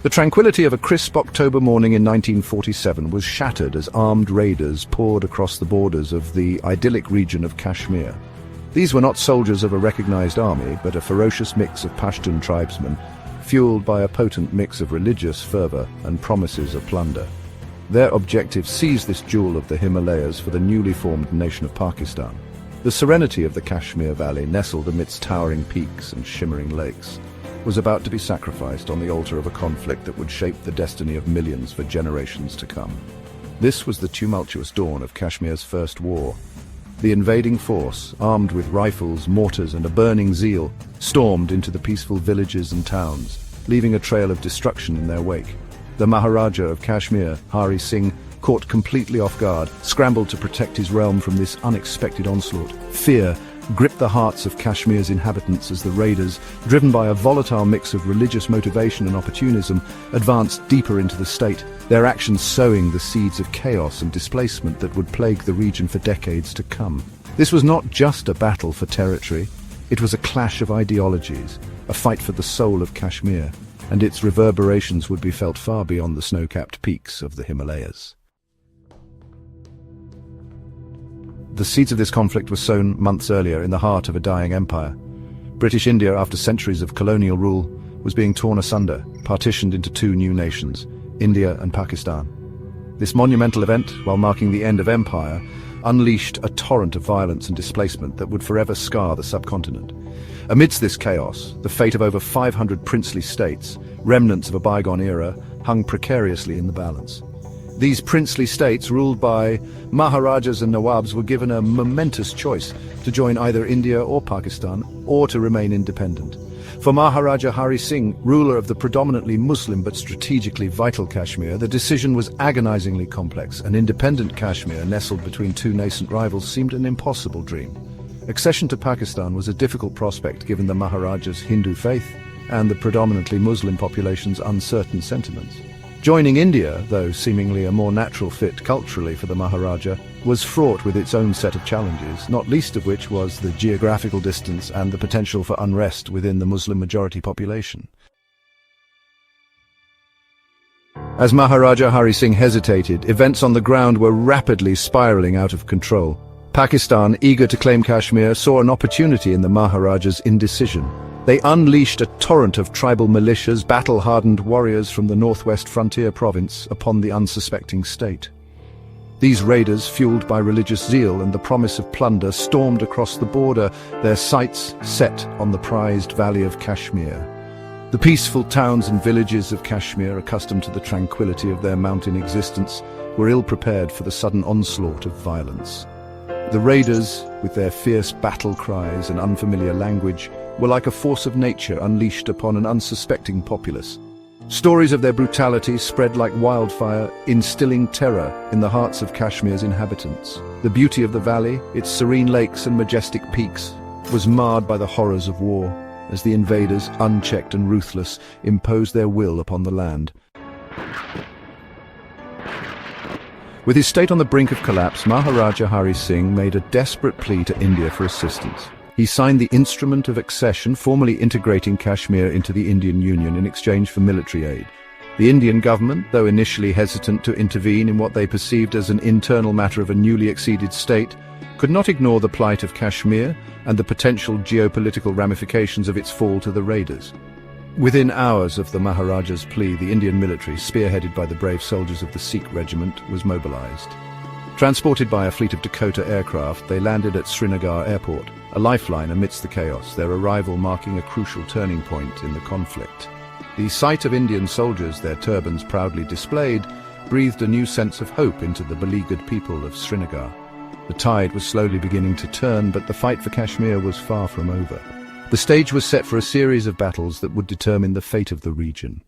The tranquility of a crisp October morning in 1947 was shattered as armed raiders poured across the borders of the idyllic region of Kashmir. These were not soldiers of a recognized army, but a ferocious mix of Pashtun tribesmen, fueled by a potent mix of religious fervor and promises of plunder. Their objective: seize this jewel of the Himalayas for the newly formed nation of Pakistan. The serenity of the Kashmir Valley, nestled amidst towering peaks and shimmering lakes, was about to be sacrificed on the altar of a conflict that would shape the destiny of millions for generations to come. This was the tumultuous dawn of Kashmir's first war. The invading force, armed with rifles, mortars, and a burning zeal, stormed into the peaceful villages and towns, leaving a trail of destruction in their wake. The Maharaja of Kashmir, Hari Singh, caught completely off guard, scrambled to protect his realm from this unexpected onslaught. Fear gripped the hearts of Kashmir's inhabitants as the raiders, driven by a volatile mix of religious motivation and opportunism, advanced deeper into the state, their actions sowing the seeds of chaos and displacement that would plague the region for decades to come. This was not just a battle for territory, it was a clash of ideologies, a fight for the soul of Kashmir, and its reverberations would be felt far beyond the snow-capped peaks of the Himalayas. The seeds of this conflict were sown months earlier in the heart of a dying empire. British India, after centuries of colonial rule, was being torn asunder, partitioned into two new nations, India and Pakistan. This monumental event, while marking the end of empire, unleashed a torrent of violence and displacement that would forever scar the subcontinent. Amidst this chaos, the fate of over 500 princely states, remnants of a bygone era, hung precariously in the balance. These princely states, ruled by Maharajas and Nawabs, were given a momentous choice to join either India or Pakistan, or to remain independent. For Maharaja Hari Singh, ruler of the predominantly Muslim but strategically vital Kashmir, the decision was agonizingly complex. An independent Kashmir, nestled between two nascent rivals, seemed an impossible dream. Accession to Pakistan was a difficult prospect given the Maharaja's Hindu faith and the predominantly Muslim population's uncertain sentiments. Joining India, though seemingly a more natural fit culturally for the Maharaja, was fraught with its own set of challenges, not least of which was the geographical distance and the potential for unrest within the Muslim-majority population. As Maharaja Hari Singh hesitated, events on the ground were rapidly spiraling out of control. Pakistan, eager to claim Kashmir, saw an opportunity in the Maharaja's indecision. They unleashed a torrent of tribal militias, battle-hardened warriors from the northwest frontier province, upon the unsuspecting state. These raiders, fueled by religious zeal and the promise of plunder, stormed across the border, their sights set on the prized valley of Kashmir. The peaceful towns and villages of Kashmir, accustomed to the tranquility of their mountain existence, were ill-prepared for the sudden onslaught of violence. The raiders, with their fierce battle cries and unfamiliar language, were like a force of nature unleashed upon an unsuspecting populace. Stories of their brutality spread like wildfire, instilling terror in the hearts of Kashmir's inhabitants. The beauty of the valley, its serene lakes and majestic peaks, was marred by the horrors of war, as the invaders, unchecked and ruthless, imposed their will upon the land. With his state on the brink of collapse, Maharaja Hari Singh made a desperate plea to India for assistance. He signed the Instrument of Accession, formally integrating Kashmir into the Indian Union in exchange for military aid. The Indian government, though initially hesitant to intervene in what they perceived as an internal matter of a newly acceded state, could not ignore the plight of Kashmir and the potential geopolitical ramifications of its fall to the raiders. Within hours of the Maharaja's plea, the Indian military, spearheaded by the brave soldiers of the Sikh regiment, was mobilized. Transported by a fleet of Dakota aircraft, they landed at Srinagar airport, a lifeline amidst the chaos, their arrival marking a crucial turning point in the conflict. The sight of Indian soldiers, their turbans proudly displayed, breathed a new sense of hope into the beleaguered people of Srinagar. The tide was slowly beginning to turn, but the fight for Kashmir was far from over. The stage was set for a series of battles that would determine the fate of the region.